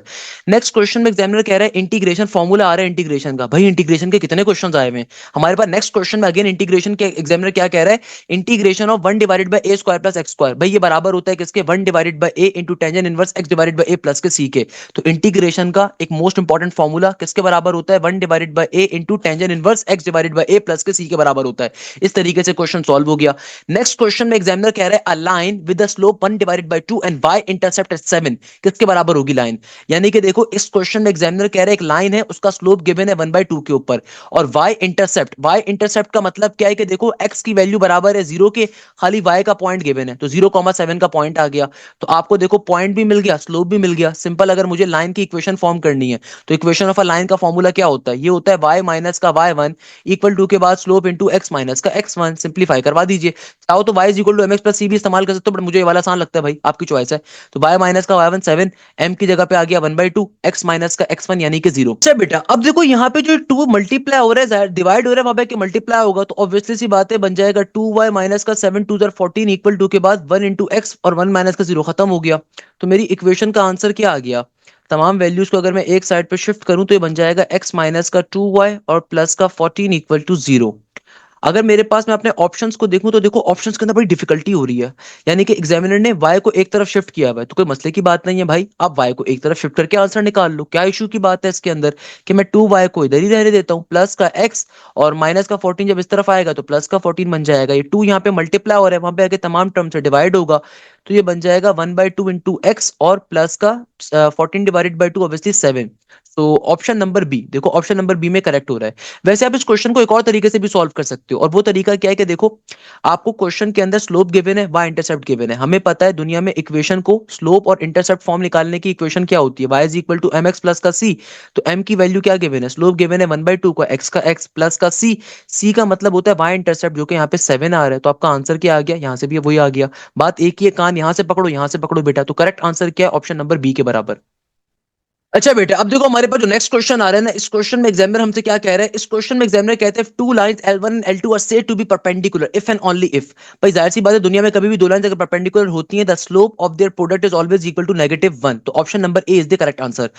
Next question में एग्जामिनर कह रहा है इंटीग्रेशन फॉर्मूला आ रहा है इंटीग्रेशन का। भाई इंटीग्रेशन के कितने क्वेश्चन आए हुए हैं हमारे पास। नेक्स्ट क्वेश्चन में अगेन इंटीग्रेशन के एग्जामिनर क्या कह रहा है, integration of 1 divided by A square plus x square. भाई ये बराबर होता है किसके, 1 divided by A into tangent inverse x divided by A plus के सी के। तो इंटीग्रेशन का एक मोस्ट इंपॉर्टेंट फॉर्मूला किसके बराबर होता है, 1 divided by A into tangent inverse x divided by A plus के सी के बराबर होता है। इस तरीके से क्वेश्चन सॉल्व हो गया। नेक्स्ट क्वेश्चन में एग्जामिनर कह रहा है a line with the slope 1 divided by 2 and y intercept at 7 किसके बराबर होगी लाइन। यानी कि देखो इस क्वेश्चन में एग्जामिनर कह रहा है एक लाइन है, उसका स्लोप गिवन है 1/2 के ऊपर, और y इंटरसेप्ट का मतलब क्या है कि देखो x की वैल्यू बराबर है 0 के, खाली y का पॉइंट गिवन है, तो 0,7 का पॉइंट आ गया। तो आपको देखो पॉइंट भी मिल गया, स्लोप भी मिल गया। सिंपल अगर मुझे लाइन की इक्वेशन फॉर्म करनी है तो इक्वेशन ऑफ अ लाइन का फॉर्मूला क्या होता है, ये होता है y माइनस का y1 इक्वल टू के बाद स्लोप इंटू x माइनस का x1। सिंप्लीफाई करवा दीजिए, चाहो तो y is equal to mx plus c भी इस्तेमाल कर सकते हो, बट मुझे ये वाला आसान लगता है भाई, आपकी चॉइस है। तो y माइनस का y1 7, m की जगह पे आ गया 1/2, x माइनस का x1 यानी कि 0। अच्छा बेटा अब देखो यहाँ पे जो 2 मल्टीप्लाई हो रहा है, डिवाइड हो रहा है, वहां पे कि मल्टीप्लाई होगा, तो ऑब्वियसली सी बात है बन जाएगा 2y माइनस का 7 2 14 इक्वल टू के बाद 1 इंटू एक्स और 1 माइनस का 0, खत्म हो गया। तो मेरी इक्वेशन का आंसर क्या आ गया, तमाम वैल्यूज को अगर मैं एक साइड पे शिफ्ट करूं तो ये बन जाएगा x माइनस का 2y और प्लस का 14 इक्वल टू 0। अगर मेरे पास मैं अपने ऑप्शंस को देखूं तो देखो ऑप्शंस के अंदर बड़ी डिफिकल्टी हो रही है, यानी कि एग्जामिनर ने y को एक तरफ शिफ्ट किया हुआ है, तो कोई मसले की बात नहीं है भाई, आप y को एक तरफ शिफ्ट करके आंसर निकाल लो, क्या इशू की बात है इसके अंदर कि मैं 2y को इधर ही रहने देता हूं, प्लस का x और माइनस का 14 जब इस तरफ आएगा तो प्लस का 14 बन जाएगा, ये 2 यहाँ पे मल्टीप्लाई हो रहा है, वहां पे आगे तमाम टर्म से डिवाइड होगा, तो ये बन जाएगा 1/2 इंटू एक्स और प्लस का 14 डिवाइडेड बाई 2 ऑब्वियसली 7। तो ऑप्शन नंबर बी, देखो ऑप्शन नंबर बी में करेक्ट हो रहा है। वैसे आप इस क्वेश्चन को एक और तरीके से भी सॉल्व कर सकते हो, और वो तरीका क्या है कि देखो आपको क्वेश्चन के अंदर स्लोप गिवन है, y इंटरसेप्ट गिवन है। हमें पता है दुनिया में इक्वेशन को स्लोप और इंटरसेप्ट फॉर्म निकालने की इक्वेशन क्या होती है, y is equal to mx plus का c। तो m की वैल्यू क्या गिवन है, स्लोप गिवन है 1/2 का x प्लस का c का मतलब होता है y इंटरसेप्ट जो कि यहाँ पे 7 आ रहा है। तो आपका आंसर क्या आ गया, यहाँ से भी वही आ गया। बात एक ही है, कान यहाँ से पकड़ो यहाँ से पकड़ो बेटा। तो करेक्ट आंसर क्या है, ऑप्शन नंबर बी के बराबर। अच्छा बेटा अब देखो हमारे पास जो नेक्स्ट क्वेश्चन आ रहा है ना, इस क्वेश्चन में एग्जामिनर हमसे क्या कह रहा है, इस क्वेश्चन में एग्जामिनर कहते हैं two lines L1 and L2 are said to be perpendicular if and only if. भाई जाहिर सी बात है दुनिया में कभी भी दो लाइंस अगर परपेंडिकुलर होती हैं the slope of their product is always equal to -1। तो option number A is the correct answer.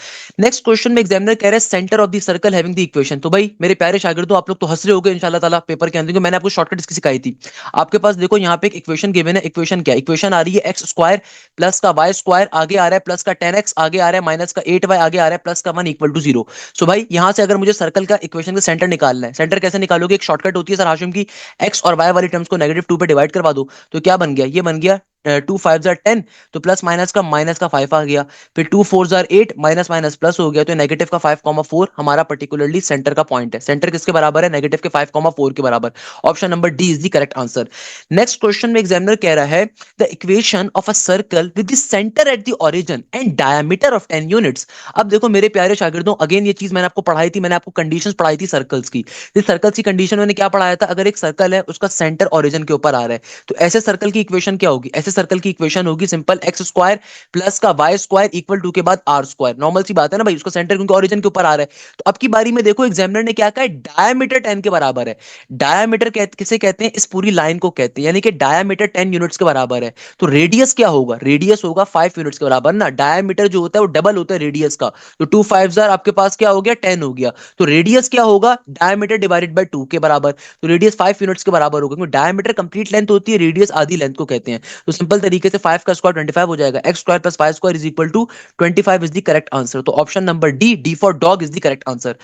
Next question में एग्जामिनर कह रहा है centre of the circle having the equation. तो भाई मेरे प्यारे शागिर्दों आप लोग तो हंस रहे होगे इंशाल्लाह ताला पेपर के अंदर, क्योंकि मैंने आपको शॉर्टकट इसकी सिखाई थी। आपके पास देखो यहाँ पे एक इक्वेशन गिवन है, इक्वेशन क्या, इक्वेशन आ रही है एक्स स्क्वायर प्लस का वाई स्क्वायर, आगे आ रहा है प्लस का 10x, आगे आ रहा है माइनस का 8y, आगे आ रहा है प्लस का 1 इक्वल टू 0। सो भाई यहां से अगर मुझे सर्कल का इक्वेशन का सेंटर निकालना है, सेंटर कैसे निकालोगे, एक शॉर्टकट होती है सर हाशिम की, x और y वाली टर्म्स को -2 पे डिवाइड करवा दो। तो क्या बन गया, ये बन गया 2 5 10, तो प्लस माइनस का 5 आ गया, फिर 2 4 8, माइनस माइनस प्लस हो गया, तो नेगेटिव का 5,4 हमारा पर्टिकुलरली सेंटर का पॉइंट है। सेंटर किसके बराबर है, नेगेटिव के 5,4 के बराबर। Option number D is the correct answer. Next question में एग्जामिनर कह रहा है the equation of a circle with the centre at the origin and diameter of 10 units. अब देखो मेरे प्यारे शागिर्दों अगेन ये चीज मैंने आपको पढ़ाई थी, मैंने आपको कंडीशंस पढ़ाई थी सर्कल्स की। इस सर्कल्स की कंडीशन मैंने क्या पढ़ाया था, अगर एक सर्कल है उसका सेंटर ओरिजिन के ऊपर आ रहा है तो ऐसे सर्कल की इक्वेशन क्या होगी, ऐसे सर्कल की इक्वेशन होगी सिंपल एक्स स्क्वायर प्लस का वाई स्क्वायर इक्वल टू के बाद आर स्क्वायर। नॉर्मल सी बात है ना भाई, उसका सेंटर क्योंकि ओरिजिन के ऊपर आ रहा है। तो अब की बारी में देखो एग्जामिनर ने क्या कहा है, डायमीटर 10 के बराबर है। डायमीटर किसे कहते हैं, इस पूरी लाइन को कहते हैं, यानी कि डायमीटर 10 यूनिट्स के बराबर है। तो रेडियस क्या होगा, रेडियस होगा 5 यूनिट्स के बराबर ना, डायमीटर जो होता है वो डबल होता है रेडियस का। तो 2 5 आपके पास क्या हो गया, 10 हो गया। तो रेडियस क्या होगा, डायमीटर डिवाइडेड बाय 2 के बराबर। तो रेडियस 5 यूनिट्स के बराबर होगा, क्योंकि डायमीटर कंप्लीट लेंथ होती है, रेडियस आधी लेंथ को कहते हैं। तो सिंपल तरीके से 5 का स्क्वायर 25 हो जाएगा, x square plus 5 square is equal to 25 is the correct answer. तो option number D, D for dog is the correct answer.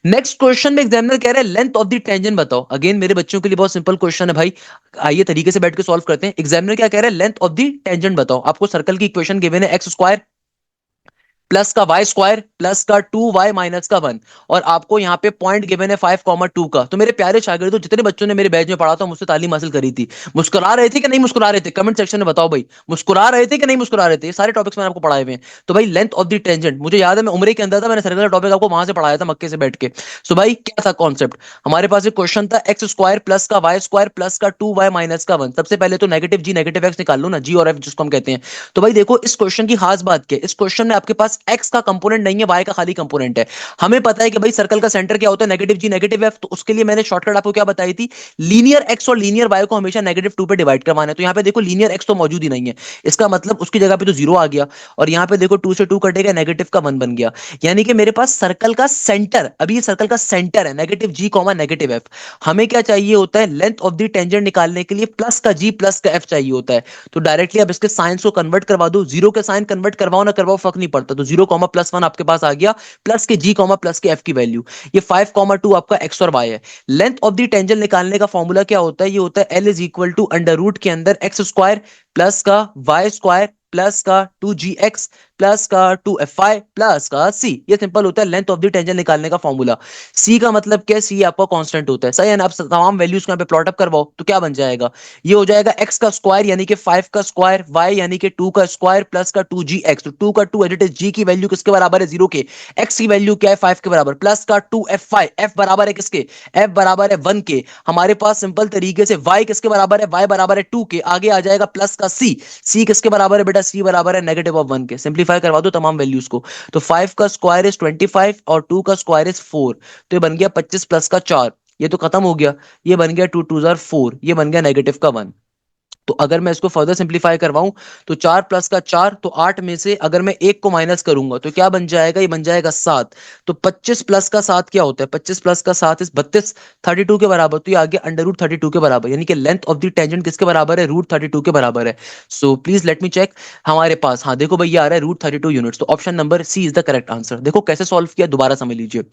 Next question में एग्जामिनर कह रहा है लेंथ ऑफ द टेंजेंट बताओ। अगेन मेरे बच्चों के लिए बहुत सिंपल क्वेश्चन है भाई, आइए तरीके से बैठ के सॉल्व करते हैं। एग्जामिनर क्या कह रहा है, लेंथ ऑफ द टेंजेंट बताओ। आपको सर्कल की इक्वेशन गिवन है एक्स स्क्वायर प्लस का वाई स्क्वायर प्लस का 2y माइनस का 1, और आपको यहाँ पे पॉइंट गिवन है 5,2 का। तो मेरे प्यारे शागिर्दों, जितने बच्चों ने मेरे बैच में पढ़ा था, मुझसे तालीम हासिल करी थी, मुस्कुरा रहे थे कि नहीं मुस्कुरा रहे थे? कमेंट सेक्शन में बताओ भाई, मुस्कुरा रहे थे कि नहीं मुस्कुरा रहे थे? ये सारे टॉपिक्स मैंने आपको पढ़ाए हुए हैं। तो भाई लेंथ ऑफ द टेंजेंट, मुझे याद है मैं उम्रे के अंदर था, मैंने सर्कुलर टॉपिक आपको वहां से पढ़ाया था मक्के से बैठ के। सो भाई क्या था कॉन्सेप्ट? हमारे पास एक क्वेश्चन था एक्स स्क्वायर प्लस का वाई स्क्वायर प्लस का 2y माइनस का 1। सबसे पहले तो नेगेटिव जी नेगेटिव एक्स निकाल लो ना, जी और एफ जिसको हम कहते हैं। तो भाई देखो इस क्वेश्चन की खास बात क्या है, इस क्वेश्चन में आपके पास एक्स का कंपोनेंट नहीं है, वाई का खाली कंपोनेंट है। हमें पता है कि भाई सर्कल का सेंटर क्या होता है, नेगेटिव जी नेगेटिव एफ। तो उसके लिए मैंने शॉर्टकट आपको क्या बताई थी, लीनियर एक्स और लीनियर वाई को हमेशा -2 पे डिवाइड करवाना है। तो यहाँ पे देखो लीनियर एक्स तो मौजूद ही नहीं है, इसका मतलब उसकी जगह पे तो जीरो आ गया, और यहाँ पे देखो 2 से 2 कटेगा, नेगेटिव का 1 बन गया। यानी कि मेरे पास सर्कल का सेंटर, अभी ये सर्कल का सेंटर है नेगेटिव जी कॉमा नेगेटिव एफ। हमें क्या चाहिए होता है, लेंथ ऑफ द टेंजेंट निकालने के लिए प्लस का जी प्लस का एफ चाहिए होता है। तो डायरेक्टली आप इसके साइंस को कन्वर्ट करवा दो, जीरो के साइन कन्वर्ट करवाओ ना करवाओ फर्क नहीं पड़ता। तो 0,+1 आपके पास आ गया, प्लस के जी कॉमा प्लस के एफ की वैल्यू। ये 5,2 आपका एक्स और वाई है। लेंथ ऑफ द टेंजेंट निकालने का फॉर्मूला क्या होता है, ये होता है L is equal to under root के अंदर एक्स स्क्वायर प्लस का वाई स्क्वायर प्लस का 2gx प्लस का 2fy प्लस का c। ये सिंपल होता है लेंथ ऑफ द टेंजेंट निकालने का फॉर्मूला। c का मतलब क्या है, c आपका कांस्टेंट होता है, सही है ना? आप तमाम वैल्यूज को यहाँ पे प्लॉट अप करवाओ तो क्या बन जाएगा, ये हो जाएगा x का स्क्वायर यानी कि 5 का स्क्वायर, y यानी कि 2 का स्क्वायर प्लस का 2gx। तो 2 का 2 एडिट g की वैल्यू किसके बराबर है, 0 के। x की वैल्यू क्या है, 5 के बराबर, प्लस का 2fy, f बराबर है किसके, f बराबर है 1 के। हमारे पास सिंपल तरीके से y किसके बराबर है, y बराबर है 2 के। आगे आ जाएगा प्लस का c किसके बराबर है बेटा, c बराबर है -1 के। सिंप्लीफाई करवा दो तमाम वैल्यूज को। तो 5 का स्क्वायर इज 25 और 2 का स्क्वायर इज 4। तो ये बन गया 25 प्लस का 4, ये तो खत्म हो गया। ये बन गया 2 2 4, ये बन गया नेगेटिव का 1। तो अगर मैं इसको फर्दर सिंप्लीफाई करवाऊं तो 4 प्लस का 4, तो 8 में से अगर मैं एक को माइनस करूंगा तो क्या बन जाएगा, ये बन जाएगा 7। तो 25 प्लस का 7 क्या होता है, 25 प्लस का 7 इस 32, 32 के बराबर। तो ये आ गया अंडर रूट 32 के बराबर, यानी कि लेंथ ऑफ द टेंजेंट किसके बराबर है, √32 के बराबर है। So please let me check हमारे पास, हाँ देखो भैया आ रहा है √32 यूनिट्स। तो option number C is the correct answer. देखो कैसे सॉल्व किया, दोबारा समझ लीजिए।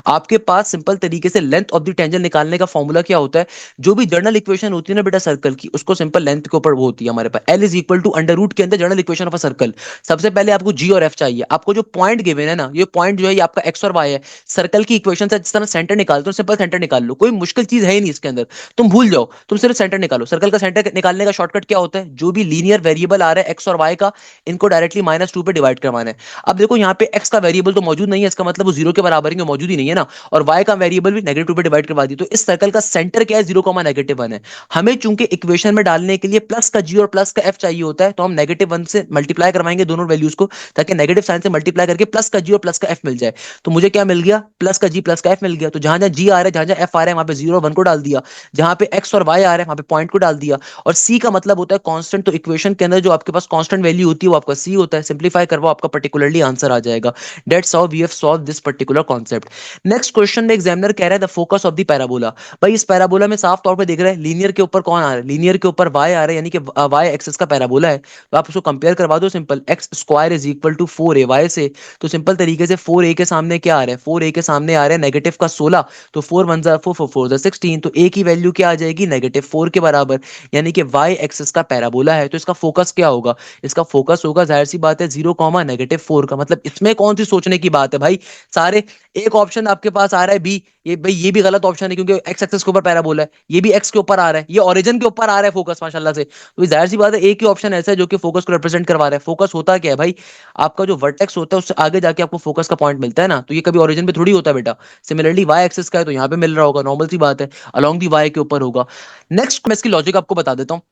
आपके पास सिंपल तरीके से लेंथ ऑफ द टेंजेंट निकालने का फॉर्मूला क्या होता है, जो भी जनरल इक्वेशन होती है ना बेटा सर्कल की, उसको सिंपल लेंथ के ऊपर वो होती है हमारे पास, L is equal to under root के अंदर general equation of a circle. सबसे पहले आपको जी और एफ चाहिए, आपको जो पॉइंट गिवन है ना, ये पॉइंट जो है ये आपका एक्स और वाई है। सर्कल की इक्वेशन से जिस तरह सेंटर निकालते हो, सिंपल सेंटर निकाल लो, कोई मुश्किल चीज है ही नहीं इसके अंदर, तुम भूल जाओ, तुम सिर्फ सेंटर निकालो। सर्कल का सेंटर निकालने का शॉर्टकट क्या होता है, जो भी लीनियर वेरिएबल आ रहा है एक्स और वाई का, इनको डायरेक्टली -2 पे डिवाइड करवाना है। अब देखो यहाँ पे एक्स का वेरिएबल तो मौजूद नहीं है, इसका मतलब वो जीरो के बराबर ही मौजूद ही नहीं है ना, और y का वेरिएबल भी -2 पे डिवाइड करवा दी। तो इस सर्कल का सेंटर क्या है, 0,-1 है। हमें चूंकि इक्वेशन में डालने के लिए प्लस का g और प्लस का f चाहिए होता है, तो हम -1 से मल्टीप्लाई करवाएंगे दोनों वैल्यूज को, ताकि नेगेटिव साइन से मल्टीप्लाई करके प्लस का g और प्लस का f मिल जाए। तो मुझे क्या मिल गया, प्लस का g प्लस का f मिल गया। तो जहां जहां g आ रहा है, जहां जहां f आ रहा है, वहां पे 0 और 1 को डाल दिया। जहां पे x और y आ रहा है, वहां पे पॉइंट को डाल दिया। और c का मतलब होता है कांस्टेंट। तो इक्वेशन के अंदर जो आपके पास कांस्टेंट वैल्यू होती है वो आपका c होता है। सिंप्लीफाई करवाओ, आपका पर्टिकुलरली आंसर आ जाएगा। That's how we have solve this particular concept. Next question में एग्जामिनर कह रहा है the focus of the parabola. भाई इस पैराबोला में साफ तौर पे देख रहे हैं लीनियर के ऊपर कौन आ रहा है, लीनियर के ऊपर y आ रहा है, यानी कि y एक्सिस का पैराबोला है। तो आप उसको कंपेयर करवा दो, simple x square is equal to 4a y से। तो सिंपल तरीके से 4a के सामने क्या आ रहा है, 4a के सामने आ रहा है नेगेटिव का 16। तो 4 1 4 4 4 16। तो a की वैल्यू क्या आ जाएगी, -4 के बराबर, यानी कि y एक्सिस का पैराबोला है। तो इसका फोकस क्या होगा, इसका फोकस होगा जाहिर सी बात है 0,-4 का। मतलब इसमें कौन सी सोचने की बात है भाई, सारे एक ऑप्शन आपके पास आ रहा है बी, ये भाई ये भी गलत ऑप्शन है, क्योंकि एक्स एक्सिस के ऊपर पैराबोला है, ये भी एक्स के ऊपर आ रहा है, ये ओरिजिन के ऊपर आ रहा है फोकस माशाल्लाह से। तो जाहिर सी बात है एक ही ऑप्शन ऐसा है जो कि फोकस को रिप्रेजेंट करवा रहा है। फोकस होता क्या है भाई, आपका जो वर्टेक्स होता है उससे आगे जाके आपको फोकस का पॉइंट मिलता है ना, तो ये कभी ओरिजिन पे थोड़ी होता है बेटा। सिमिलरली वाई एक्सिस का है तो यहाँ पे मिल रहा होगा, नॉर्मल सी बात है, अलॉन्ग दी वाई के ऊपर होगा। नेक्स्ट मैं इसकी लॉजिक आपको बता देता हूँ।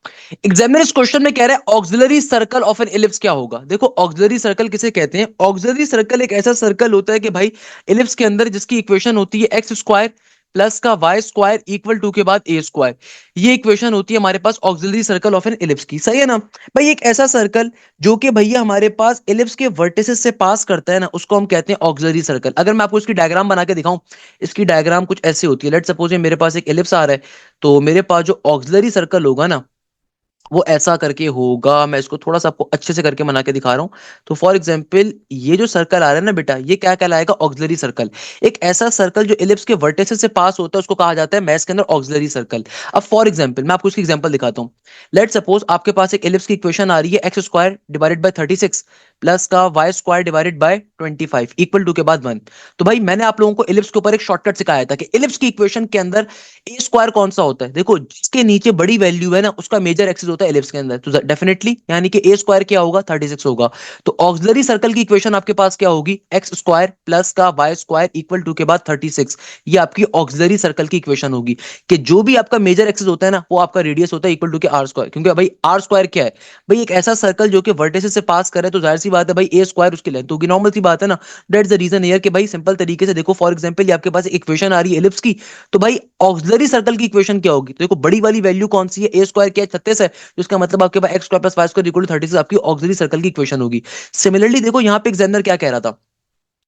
एग्जामिनर इस क्वेश्चन में कह रहा है auxiliary circle of an ellipse क्या होगा। देखो ऑक्सिलरी सर्कल किसे कहते हैं, ऑक्सिलरी सर्कल एक ऐसा सर्कल होता है कि भाई इलिप्स के अंदर जिसकी इक्वेशन होती है एक्स स्क्वायर प्लस का वाई स्क्वायर इक्वल टू के बाद ए स्क्वायर। ये इक्वेशन होती है हमारे पास auxiliary circle of an ellipse की, सही है ना भाई। एक ऐसा सर्कल जो कि भैया हमारे पास इलिप्स के वर्टिसेस से पास करता है ना, उसको हम कहते हैं ऑक्सिलरी सर्कल। अगर मैं आपको इसकी डायग्राम बना के दिखाऊं, इसकी डायग्राम कुछ ऐसे होती है। लेट्स सपोज ये मेरे पास एक इलिप्स आ रहा है, तो मेरे पास जो ऑक्सिलरी सर्कल होगा ना वो ऐसा करके होगा। मैं इसको थोड़ा सा आपको अच्छे से करके बना के दिखा रहा हूं। तो फॉर एग्जांपल ये जो सर्कल आ रहा है ना बेटा, ये क्या कहलाएगा, ऑक्सिलरी सर्कल। एक ऐसा सर्कल जो इलिप्स के वर्टिसेस से पास होता है उसको कहा जाता है मैथ्स के अंदर ऑक्सिलरी सर्कल। अब फॉर एग्जांपल मैं आपको इसकी एग्जांपल दिखाता हूं। लेट सपोज आपके पास एक इलिप्स की इक्वेशन आ रही है x square divided by 36 plus का y square divided by 25 equal to के बाद 1। तो भाई मैंने आप लोगों को इलिप्स के ऊपर एक शॉर्टकट सिखाया था कि इलिप्स की इक्वेशन के अंदर ए स्क्वायर कौन सा होता है। देखो जिसके नीचे बड़ी वैल्यू है ना उसका मेजर एक्सिस होता है इलिप्स के अंदर। तो डेफिनेटली यानी कि ए स्क्वायर क्या होगा, 36 होगा। तो ऑक्सिलरी सर्कल की इक्वेशन आपके पास क्या होगी, एक्स स्क्वायर प्लस का वाई स्क्वायर इक्वल टू के बाद 36। ये आपकी ऑक्सिलरी सर्कल की इक्वेशन होगी कि जो भी आपका मेजर एक्सिस होता है ना वो आपका रेडियस होता है इक्वल टू के आर स्क्वायर। क्योंकि भाई आर स्क्वायर क्या है, भाई एक ऐसा सर्कल जो कि वर्टिसेस से पास करे तो जाहिर सी बात है भाई ए स्क्वायर उसकी लेंथ होगी, नॉर्मल सी बात है ना। दैट्स द रीजन हियर कि भाई सिंपल तरीके से देखो, फॉर एग्जांपल ये आपके पास इक्वेशन आ रही है एलिप्स की, तो भाई ऑक्सिलरी सर्कल की इक्वेशन क्या होगी। तो देखो बड़ी वाली वैल्यू कौन सी है, ए स्क्वायर क्या है, 36 है, तो इसका मतलब आपके पास x square plus y square equal to 36 आपकी ऑक्सिलरी सर्कल की इक्वेशन होगी। सिमिलरली देखो यहाँ पे एग्जामिनर क्या कह रहा था,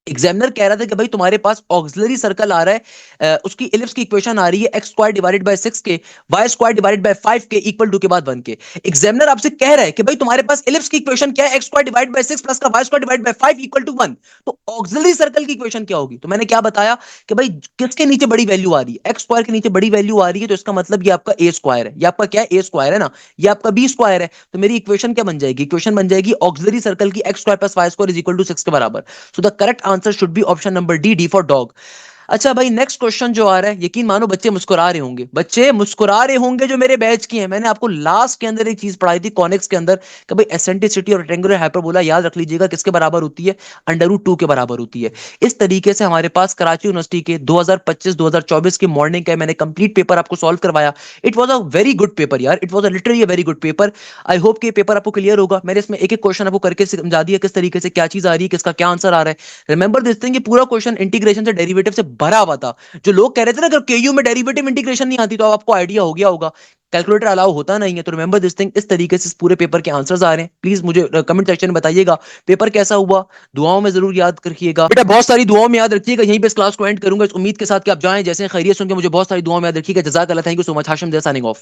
एग्जामिनर कह रहा था कि भाई तुम्हारे पास ऑक्सिलरी सर्कल आ रहा है, उसकी इलिप्स की इक्वेशन आ रही है एक्स स्क्वायर डिवाइडेड बाय 6 के वाई स्क्वायर डिवाइडेड बाय 5 के इक्वल टू के बाद 1 के। एग्जामिनर आपसे कह रहा है कि भाई तुम्हारे पास इलिप्स की इक्वेशन क्या है, x square divide by 6 plus का y square divide by 5 equal to 1। तो ऑक्सिलरी सर्कल की इक्वेशन क्या होगी, तो मैंने क्या बताया कि भाई किसके नीचे बड़ी वैल्यू आ रही है, एक्स स्क्वायर के नीचे बड़ी वैल्यू आ रही है, तो इसका मतलब ये आपका ए स्क्वायर है, ये आपका क्या है, ए स्क्वायर है ना, ये आपका बी स्क्वायर है। तो मेरी इक्वेशन क्या बन जाएगी, इक्वेशन बन जाएगी ऑक्सिलरी सर्कल की x square plus y square is equal to 6 के बराबर। So the correct answer should be option number D, D for dog. अच्छा भाई नेक्स्ट क्वेश्चन जो आ रहा है, यकीन मानो बच्चे मुस्कुरा रहे होंगे, बच्चे मुस्कुरा रहे होंगे जो मेरे बैच की हैं। मैंने आपको लास्ट के अंदर एक चीज पढ़ाई थी कॉनिक्स के अंदर कि भाई एसेंट्रिसिटी और रेक्टेंगुलर हाइपरबोला याद रख लीजिएगा किसके बराबर होती है, √2 के बराबर होती है। इस तरीके से हमारे पास कराची यूनिवर्सिटी के 2025-2024 के मॉर्निंग का मैंने कंप्लीट पेपर आपको सॉल्व करवाया। It was a very good paper यार, it was a literally very good paper. I hope कि पेपर आपको क्लियर होगा। मैंने इसमें एक एक क्वेश्चन आपको करके समझा दिया किस तरीके से क्या चीज आ रही है, किसका क्या आंसर आ रहा है। रिमेंबर दिस थिंग कि पूरा क्वेश्चन इंटीग्रेशन से डेरिवेटिव से भरा हुआ था। जो लोग कह रहे थे ना कि केयू में डेरिवेटिव इंटीग्रेशन नहीं आती, तो अब आपको आइडिया हो गया होगा कैलकुलेटर अलाउ होता नहीं है। तो रिमेंबर दिस थिंग, इस तरीके से इस पूरे पेपर के आंसर्स आ रहे हैं। प्लीज मुझे कमेंट सेक्शन में बताइएगा पेपर कैसा हुआ, दुआओं में जरूर याद रखिएगा बेटा, बहुत सारी दुआओं में याद रखिएगा। यहीं पे इस क्लास को एंड करूंगा इस उम्मीद के साथ कि आप जाएं जैसे खैरियत सुन के मुझे बहुत सारी दुआओं में याद रखिएगा। जज़ाकल्लाह, thank you so much. Hashim जैसा साइनिंग ऑफ।